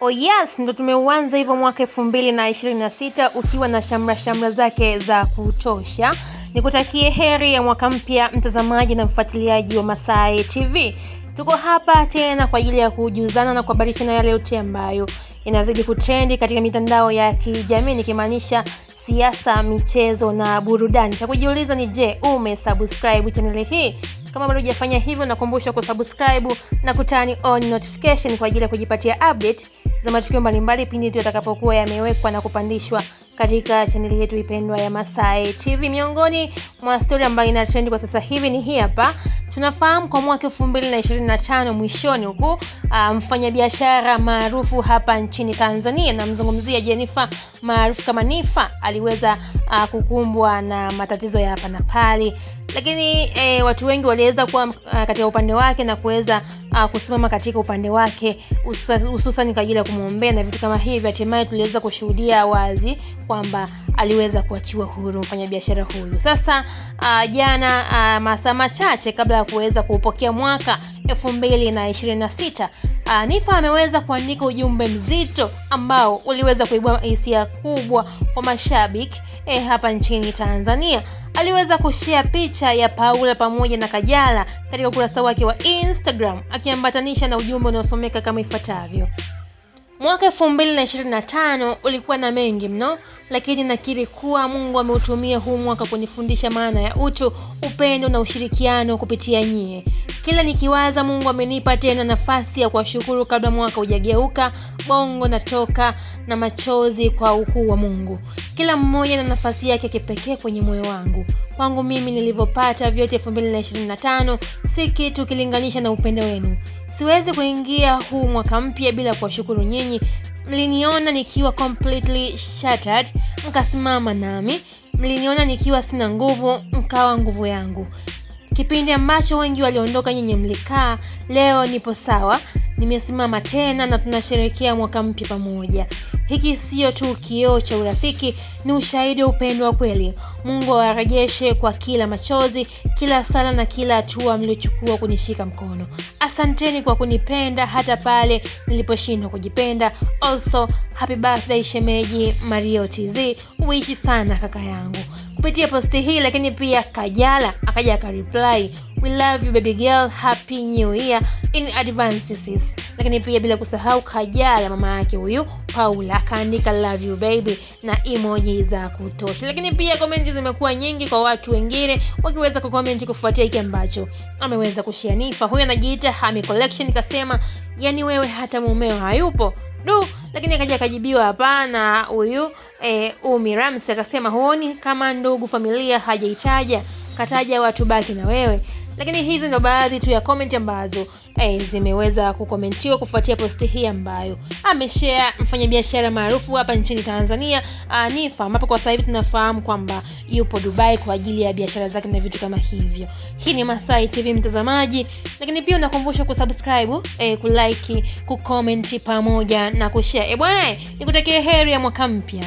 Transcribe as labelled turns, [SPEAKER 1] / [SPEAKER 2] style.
[SPEAKER 1] Oh yes, ndo tumeuanza hivyo mwaka 2026 ukiwa na shamra zake za kutosha. Nikutakie heri ya mwaka mpya mtazamaji na mfuatiliaji wa Masai TV. Tuko hapa tena kwa ajili ya kujuzana na kuhabarishana yale yote ambayo inazidi kutrendi katika mitandao ya kijamii, nikimaanisha siasa, michezo na burudani. Cha kujiuliza ni je, umesubscribe channel hii? Kama bado hujafanya hivyo, nakumbusha kusubscribe na kutani on notification kwa ajili ya kujipatia update za matukio mbalimbali pindi tu yatakapokuwa yamewekwa na kupandishwa katika chaneli yetu ipendwa ya Masai TV. Miongoni mwa story ambayo ina trend kwa sasa hivi ni hii hapa. Tunafahamu kwa mwaka 2025 mwishoni huko, mfanyabiashara maarufu hapa nchini Tanzania, na mzungumzia Jennifer maarufu kama Nifa, aliweza kukumbwa na matatizo ya hapa na pale, lakini watu wengi waliweza kuwa katika upande wake na kuweza kusimama katika upande wake, hususan kwa ajili ya kumwombea na vitu kama hivi. Hatimaye tuliweza kushuhudia wazi kwamba aliweza kuachiwa huru mfanyabiashara huyu. Sasa jana, masaa machache kabla ya kuweza kupokea mwaka 2026, Nifa ameweza kuandika ujumbe mzito ambao uliweza kuibua hisia kubwa kwa mashabiki hapa nchini Tanzania. Aliweza kushare picha ya Paula pamoja na Kajala katika ukurasa wake wa Instagram, akiambatanisha na ujumbe unaosomeka kama ifuatavyo: mwaka 2025 ulikuwa na mengi mno, lakini nakiri kuwa Mungu ameutumia huu mwaka kunifundisha maana ya utu, upendo na ushirikiano kupitia nyie. Kila nikiwaza, Mungu amenipa tena nafasi ya kuwashukuru kabla mwaka hujageuka. Bongo natoka na machozi kwa ukuu wa Mungu. Kila mmoja na nafasi yake kipekee kwenye moyo wangu. Kwangu mimi nilivyopata vyote 2025 si kitu kilinganisha na upendo wenu. Siwezi kuingia huu mwaka mpya bila kuwashukuru nyinyi. Mliniona nikiwa completely shattered, mkasimama nami. Mliniona nikiwa sina nguvu, mkawa nguvu yangu. Kipindi ambacho wengi waliondoka, nyinyi mlikaa. Leo nipo sawa, nimesimama tena na tunasherehekea mwaka mpya pamoja. Hiki sio tu kioo cha urafiki, ni ushahidi wa upendo wa kweli. Mungu awarejeshe kwa kila machozi, kila sala na kila hatua mliochukua kunishika mkono. Asanteni kwa kunipenda hata pale niliposhindwa kujipenda. Also, happy birthday shemeji Mario TZ. Uishi sana kaka yangu. Kupitia posti hii, lakini pia Kajala akaja akareply, we love you baby girl, happy new year in advance sis. Lakini pia bila kusahau Kajala mama yake huyu Paula akaandika love you baby na emoji za kutosha. Lakini pia comment zimekuwa nyingi kwa watu wengine wakiweza kucomment kufuatia hiki ambacho ameweza kushare Nifa. Huyu anajiita Hami Collection, kasema yani wewe hata mumeo hayupo du. Lakini akaja akajibiwa hapana huyu Umi Ramsey, akasema huoni kama ndugu familia hajaitaja, kataja watu baki na wewe. Lakini hizi ndo baadhi tu ya comment ambazo zimeweza kukomentiwa kufuatia posti hii ambayo ameshare mfanyabiashara maarufu hapa nchini Tanzania, Nifa, ambapo kwa sasa hivi tunafahamu kwamba yupo Dubai kwa ajili ya biashara zake na vitu kama hivyo. Hii ni Masai TV mtazamaji, lakini pia unakumbusha kusubscribe, kulike, kucomment pamoja na kushare. Bwana, nikutakie heri ya mwaka mpya.